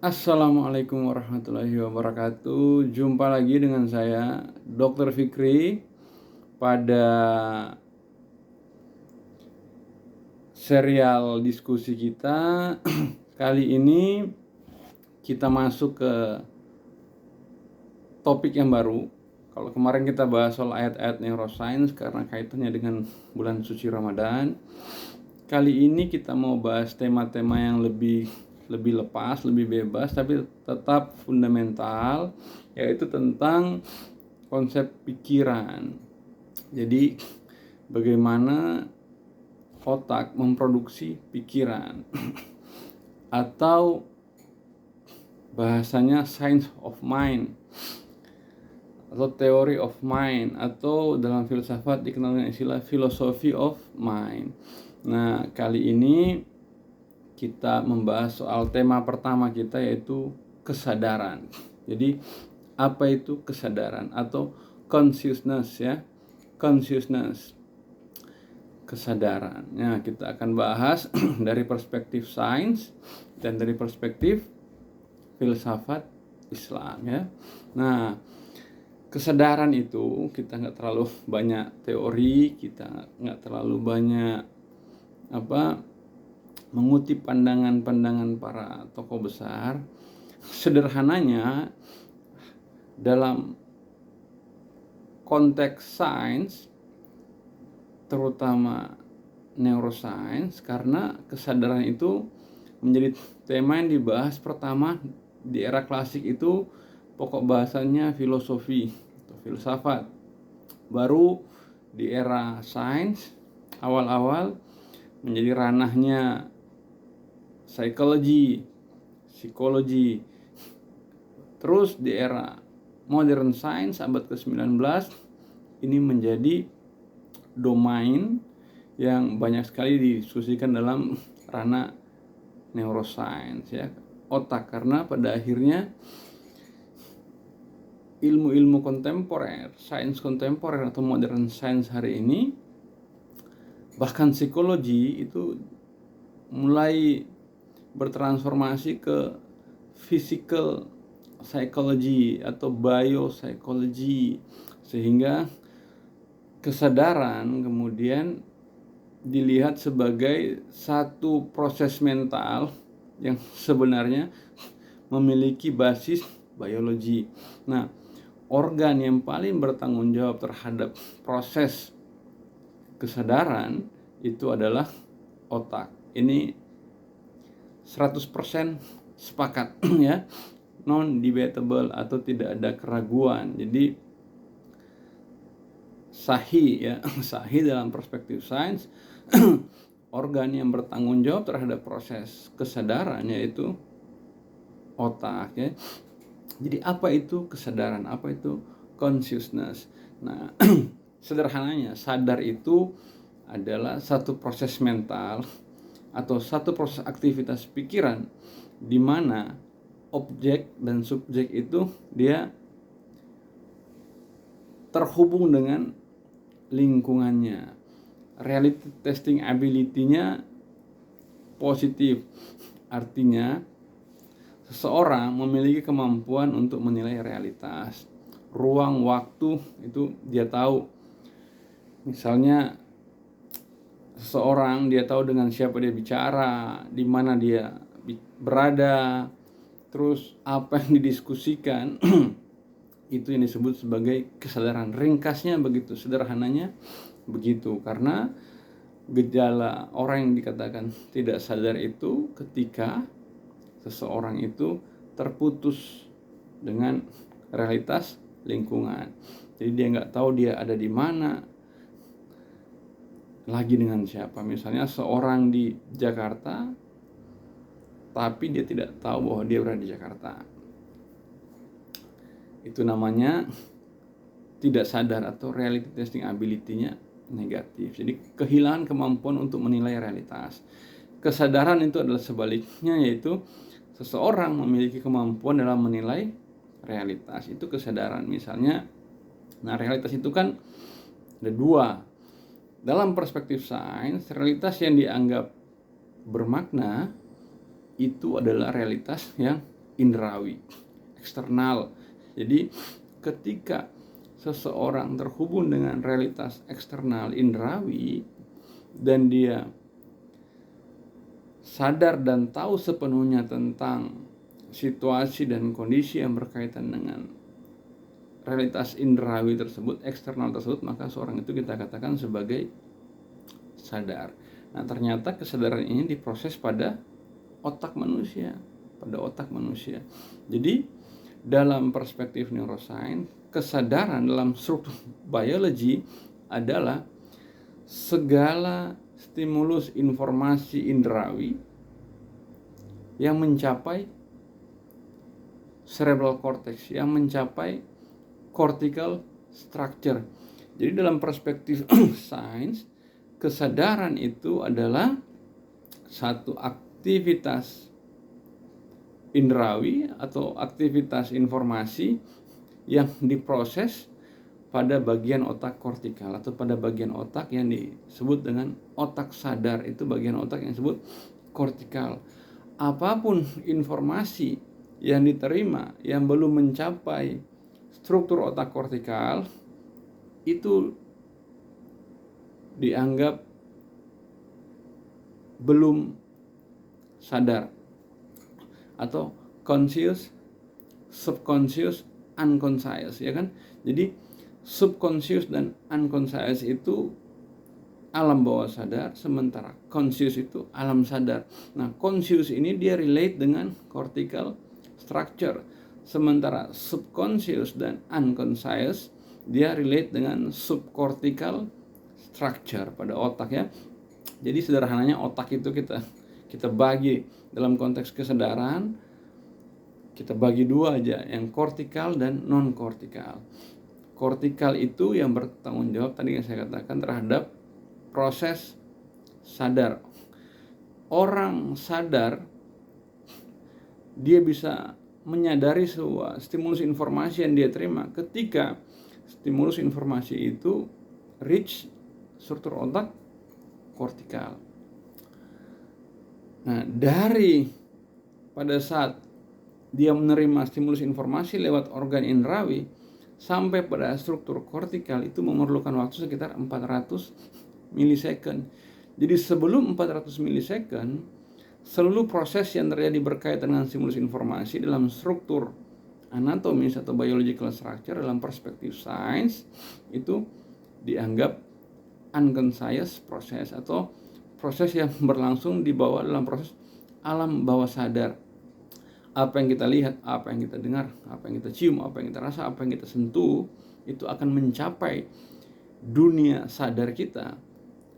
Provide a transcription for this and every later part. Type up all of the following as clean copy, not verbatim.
Assalamualaikum warahmatullahi wabarakatuh. Jumpa lagi dengan saya, Dr. Fikri, pada serial diskusi kita. Kali ini kita masuk ke topik yang baru. Kalau kemarin kita bahas soal ayat-ayat neuroscience karena kaitannya dengan bulan suci Ramadan. Kali ini kita mau bahas tema-tema yang lebih lepas, lebih bebas, tapi tetap fundamental, yaitu tentang konsep pikiran. Jadi bagaimana otak memproduksi pikiran atau bahasanya science of mind atau theory of mind, atau dalam filsafat dikenal dengan istilah philosophy of mind. Nah, kali ini kita membahas soal tema pertama kita, yaitu kesadaran. Jadi apa itu kesadaran atau consciousness ya? Consciousness, kesadaran. Nah, kita akan bahas dari perspektif sains dan dari perspektif filsafat Islam ya. Nah, kesadaran itu kita nggak terlalu banyak teori, kita nggak terlalu banyak mengutip pandangan-pandangan para tokoh besar. Sederhananya, dalam konteks sains, terutama neuroscience, karena kesadaran itu menjadi tema yang dibahas pertama di era klasik, itu pokok bahasanya filosofi atau filsafat. Baru di era sains awal-awal menjadi ranahnya psikologi. Terus di era modern science abad ke-19 ini menjadi domain yang banyak sekali didiskusikan dalam ranah neuroscience ya, otak. Karena pada akhirnya ilmu-ilmu kontemporer, sains kontemporer atau modern science hari ini, bahkan psikologi itu mulai bertransformasi ke physical psychology atau biopsychology, sehingga kesadaran kemudian dilihat sebagai satu proses mental yang sebenarnya memiliki basis biologi. Nah, organ yang paling bertanggung jawab terhadap proses kesadaran itu adalah otak. Ini 100% sepakat ya, non debatable atau tidak ada keraguan. Jadi sahih ya, sahih dalam perspektif sains. Organ yang bertanggung jawab terhadap proses kesadaran yaitu otak ya. Jadi apa itu kesadaran? Apa itu consciousness? Nah, sederhananya, sadar itu adalah satu proses mental atau satu proses aktivitas pikiran di mana objek dan subjek itu dia terhubung dengan lingkungannya. Reality testing ability-nya positif. Artinya seseorang memiliki kemampuan untuk menilai realitas. Ruang waktu itu dia tahu. Misalnya seseorang, dia tahu dengan siapa dia bicara, di mana dia berada, terus apa yang didiskusikan. Itu yang disebut sebagai kesadaran. Ringkasnya begitu, sederhananya begitu. Karena gejala orang yang dikatakan tidak sadar itu ketika seseorang itu terputus dengan realitas lingkungan. Jadi dia nggak tahu dia ada di mana, lagi dengan siapa. Misalnya seorang di Jakarta, tapi dia tidak tahu bahwa dia berada di Jakarta. Itu namanya tidak sadar atau reality testing ability-nya negatif. Jadi kehilangan kemampuan untuk menilai realitas. Kesadaran itu adalah sebaliknya, yaitu seseorang memiliki kemampuan dalam menilai realitas. Itu kesadaran. Misalnya, nah realitas itu kan ada dua. Dalam perspektif sains, realitas yang dianggap bermakna itu adalah realitas yang indrawi, eksternal. Jadi ketika seseorang terhubung dengan realitas eksternal indrawi dan dia sadar dan tahu sepenuhnya tentang situasi dan kondisi yang berkaitan dengan realitas indrawi tersebut, eksternal tersebut, maka seorang itu kita katakan sebagai sadar. Nah, ternyata kesadaran ini diproses pada otak manusia, Jadi dalam perspektif neuroscience, kesadaran dalam struktur biologi adalah segala stimulus informasi indrawi yang mencapai cerebral cortex, yang mencapai cortical structure. Jadi dalam perspektif sains, kesadaran itu adalah satu aktivitas indrawi atau aktivitas informasi yang diproses pada bagian otak kortikal atau pada bagian otak yang disebut dengan otak sadar. Itu bagian otak yang disebut kortikal. Apapun informasi yang diterima yang belum mencapai struktur otak kortikal itu dianggap belum sadar atau conscious, subconscious, unconscious, ya kan? Jadi subconscious dan unconscious itu alam bawah sadar, sementara conscious itu alam sadar. Nah, conscious ini dia relate dengan cortical structure, sementara subconscious dan unconscious dia relate dengan subcortical structure pada otak, ya. Jadi sederhananya otak itu kita bagi dalam konteks kesadaran, kita bagi dua aja, yang kortikal dan non kortikal. Kortikal itu yang bertanggung jawab tadi yang saya katakan terhadap proses sadar. Orang sadar dia bisa menyadari sebuah stimulus informasi yang dia terima ketika stimulus informasi itu reach struktur otak kortikal. Nah, dari pada saat dia menerima stimulus informasi lewat organ indrawi sampai pada struktur kortikal itu memerlukan waktu sekitar 400 milisecond. Jadi sebelum 400 milisecond, seluruh proses yang terjadi berkaitan dengan stimulus informasi dalam struktur anatomis atau biological structure dalam perspektif sains itu dianggap unconscious proses atau proses yang berlangsung di bawah dalam proses alam bawah sadar. Apa yang kita lihat, apa yang kita dengar, apa yang kita cium, apa yang kita rasa, apa yang kita sentuh, itu akan mencapai dunia sadar kita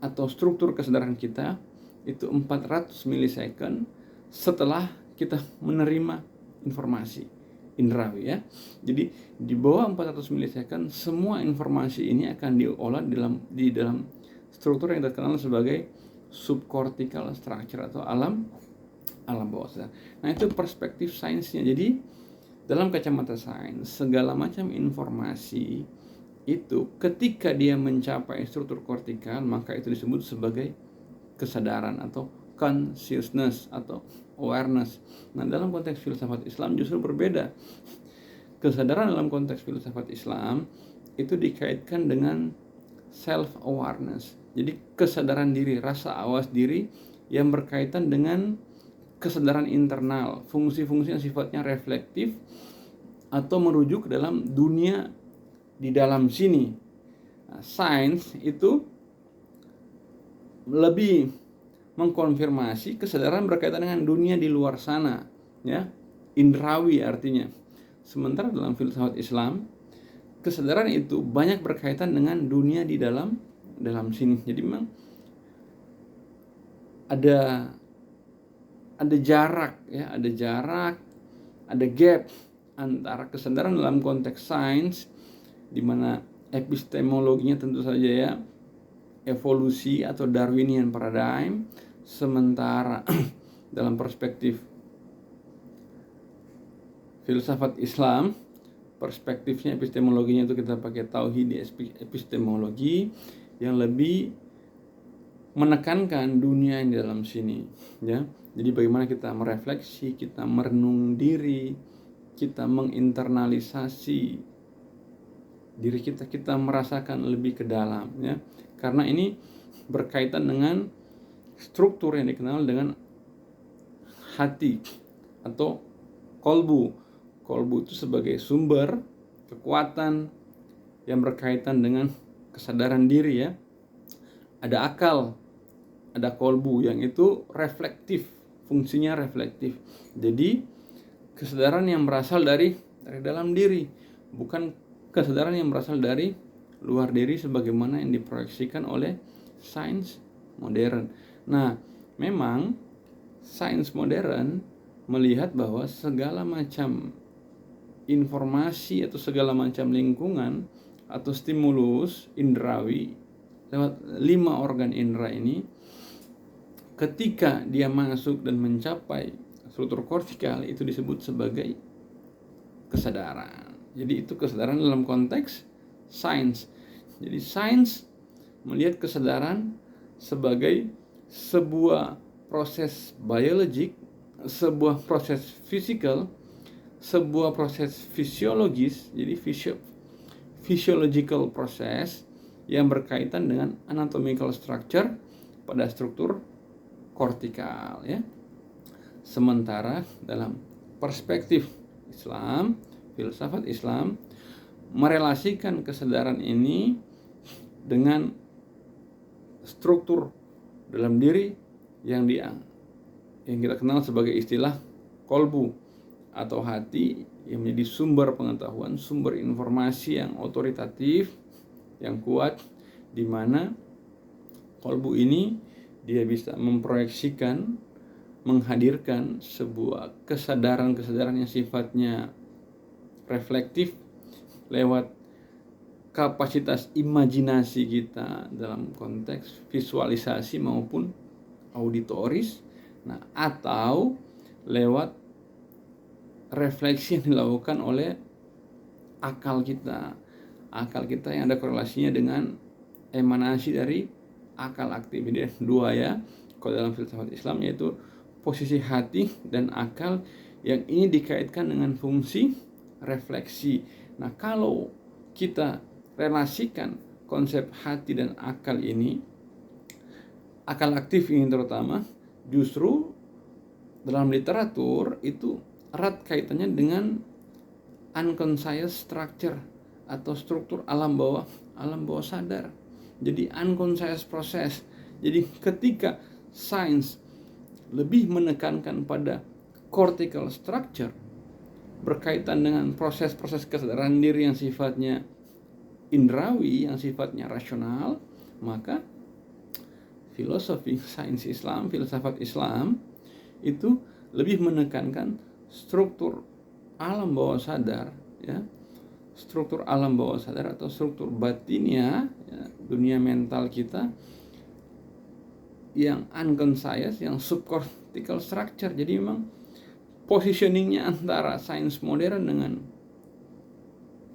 atau struktur kesadaran kita itu 400 milisecond setelah kita menerima informasi indrawi, ya. Jadi di bawah 400 milisecond semua informasi ini akan diolah di dalam struktur yang terkenal sebagai subcortical structure atau alam bawah sadar. Nah, itu perspektif sainsnya. Jadi dalam kacamata sains, segala macam informasi itu ketika dia mencapai struktur kortikal, maka itu disebut sebagai kesadaran atau consciousness atau awareness. Nah, dalam konteks filsafat Islam justru berbeda. Kesadaran dalam konteks filsafat Islam itu dikaitkan dengan self awareness. Jadi kesadaran diri, rasa awas diri yang berkaitan dengan kesadaran internal, fungsi-fungsi yang sifatnya reflektif atau merujuk ke dalam dunia di dalam sini. Nah, sains itu lebih mengkonfirmasi kesadaran berkaitan dengan dunia di luar sana, ya, indrawi artinya. Sementara dalam filsafat Islam, kesadaran itu banyak berkaitan dengan dunia di dalam sini. Jadi memang ada jarak, ya, ada gap antara kesadaran dalam konteks sains di mana epistemologinya tentu saja, ya, evolusi atau Darwinian paradigm, sementara dalam perspektif filsafat Islam perspektifnya, epistemologinya itu kita pakai tauhid epistemologi yang lebih menekankan dunia yang di dalam sini, ya. Jadi bagaimana kita merefleksi, kita merenung diri, kita menginternalisasi diri kita merasakan lebih ke dalam, ya. Karena ini berkaitan dengan struktur yang dikenal dengan hati atau kolbu. Kolbu itu sebagai sumber kekuatan yang berkaitan dengan kesadaran diri, ya. Ada akal, ada kolbu yang itu reflektif, fungsinya reflektif. Jadi kesadaran yang berasal dari dalam diri, bukan kesadaran yang berasal dari luar diri sebagaimana yang diproyeksikan oleh sains modern. Nah, memang sains modern melihat bahwa segala macam informasi atau segala macam lingkungan atau stimulus indrawi lewat 5 organ indera ini, ketika dia masuk dan mencapai struktur kortikal, itu disebut sebagai kesadaran. Jadi itu kesadaran dalam konteks sains. Jadi sains melihat kesadaran sebagai sebuah proses biologik, sebuah proses fisikal, sebuah proses fisiologis. Jadi physiological proses yang berkaitan dengan anatomical structure pada struktur kortikal, ya. Sementara dalam perspektif Islam, filsafat Islam merelasikan kesadaran ini dengan struktur dalam diri yang kita kenal sebagai istilah kolbu atau hati, yang menjadi sumber pengetahuan, sumber informasi yang otoritatif, yang kuat, di mana kolbu ini dia bisa memproyeksikan, menghadirkan sebuah kesadaran yang sifatnya reflektif lewat kapasitas imajinasi kita dalam konteks visualisasi maupun auditoris, nah, atau lewat refleksi yang dilakukan oleh akal kita yang ada korelasinya dengan emanasi dari akal aktif. Jadi 2, ya, kalau dalam filsafat Islam, yaitu posisi hati dan akal yang ini dikaitkan dengan fungsi refleksi. Nah, kalau kita relasikan konsep hati dan akal ini, akal aktif ini terutama, justru dalam literatur itu erat kaitannya dengan unconscious structure atau struktur alam bawah sadar. Jadi unconscious proses. Jadi ketika sains lebih menekankan pada cortical structure berkaitan dengan proses-proses kesadaran diri yang sifatnya indrawi, yang sifatnya rasional, maka filosofi sains Islam, filsafat Islam itu lebih menekankan struktur alam bawah sadar, ya. Struktur alam bawah sadar atau struktur batinnya, ya, dunia mental kita yang unconscious, yang subcortical structure. Jadi memang positioningnya antara sains modern dengan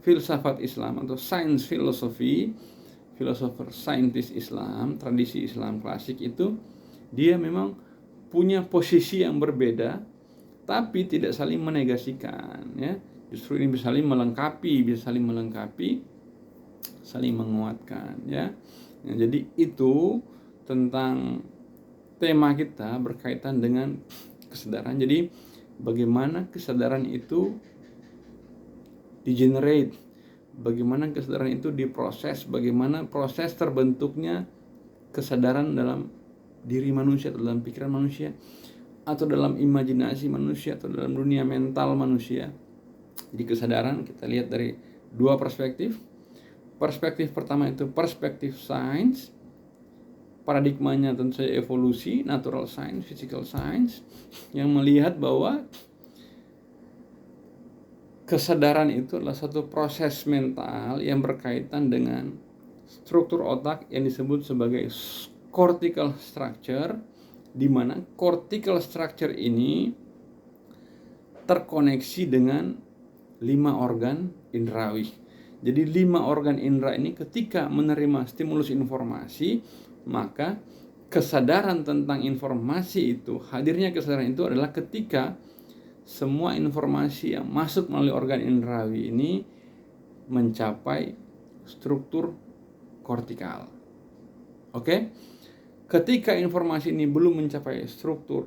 filsafat Islam atau sains filosofi, filosofer saintis Islam, tradisi Islam klasik itu, dia memang punya posisi yang berbeda, tapi tidak saling menegasikan, ya. Justru ini bisa saling melengkapi, saling menguatkan, ya. Nah, jadi itu tentang tema kita berkaitan dengan kesadaran. Jadi bagaimana kesadaran itu di-generate, bagaimana kesadaran itu diproses, bagaimana proses terbentuknya kesadaran dalam diri manusia, atau dalam pikiran manusia, atau dalam imajinasi manusia, atau dalam dunia mental manusia. Jadi kesadaran kita lihat dari 2 perspektif. Perspektif pertama itu perspektif sains, paradigmanya tentu saja evolusi, natural science, physical science, yang melihat bahwa kesadaran itu adalah satu proses mental yang berkaitan dengan struktur otak yang disebut sebagai cortical structure, di mana cortical structure ini terkoneksi dengan 5 organ indrawi. Jadi 5 organ indera ini ketika menerima stimulus informasi, maka kesadaran tentang informasi itu, hadirnya kesadaran itu adalah ketika semua informasi yang masuk melalui organ indrawi ini mencapai struktur kortikal. Oke? Ketika informasi ini belum mencapai struktur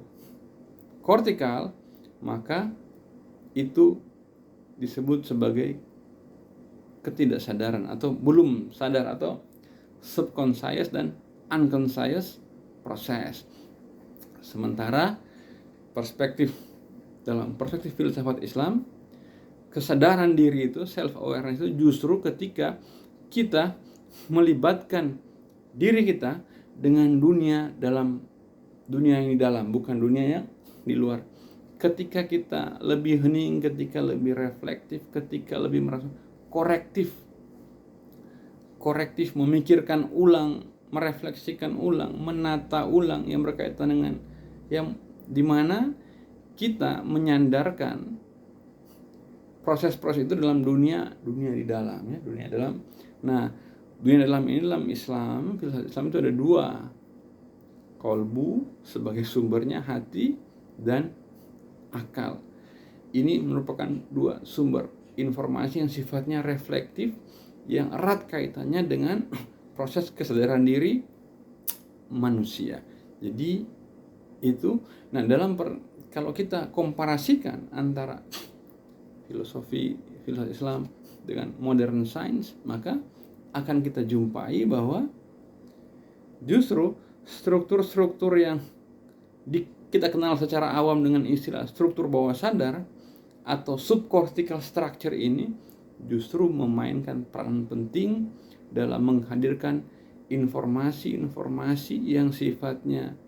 kortikal, maka itu disebut sebagai ketidaksadaran atau belum sadar atau subconscious dan unconscious proses. Sementara dalam perspektif filsafat Islam, kesadaran diri itu, self awareness itu justru ketika kita melibatkan diri kita dengan dunia yang di dalam, bukan dunia yang di luar. Ketika kita lebih hening, ketika lebih reflektif, ketika lebih merasa korektif, memikirkan ulang, merefleksikan ulang, menata ulang yang berkaitan dengan yang dimana kita menyandarkan proses-proses itu dalam dunia di dalam, ya, dunia dalam. Nah, dunia dalam ini dalam Islam, filsafat Islam itu ada dua. Kolbu sebagai sumbernya hati dan akal. Ini merupakan dua sumber informasi yang sifatnya reflektif, yang erat kaitannya dengan proses kesadaran diri manusia. Jadi itu, nah kalau kita komparasikan antara filosofi Islam dengan modern science, maka akan kita jumpai bahwa justru struktur-struktur yang kita kenal secara awam dengan istilah struktur bawah sadar atau subcortical structure ini justru memainkan peran penting dalam menghadirkan informasi-informasi yang sifatnya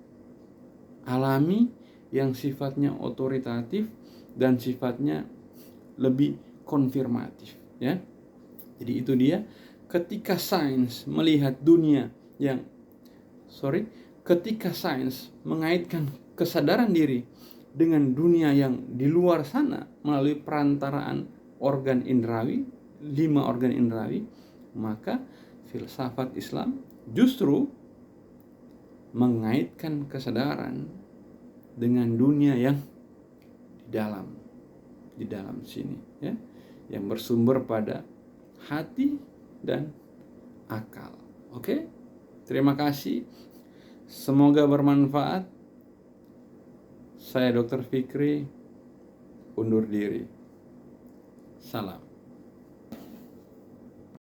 alami, yang sifatnya otoritatif, dan sifatnya lebih konfirmatif, ya. Jadi itu dia, ketika sains melihat dunia ketika sains mengaitkan kesadaran diri dengan dunia yang di luar sana melalui perantaraan organ indrawi, 5 organ indrawi, maka filsafat Islam justru mengaitkan kesadaran dengan dunia yang di dalam sini, ya, yang bersumber pada hati dan akal. Oke? Terima kasih. Semoga bermanfaat. Saya Dr. Fikri undur diri. Salam.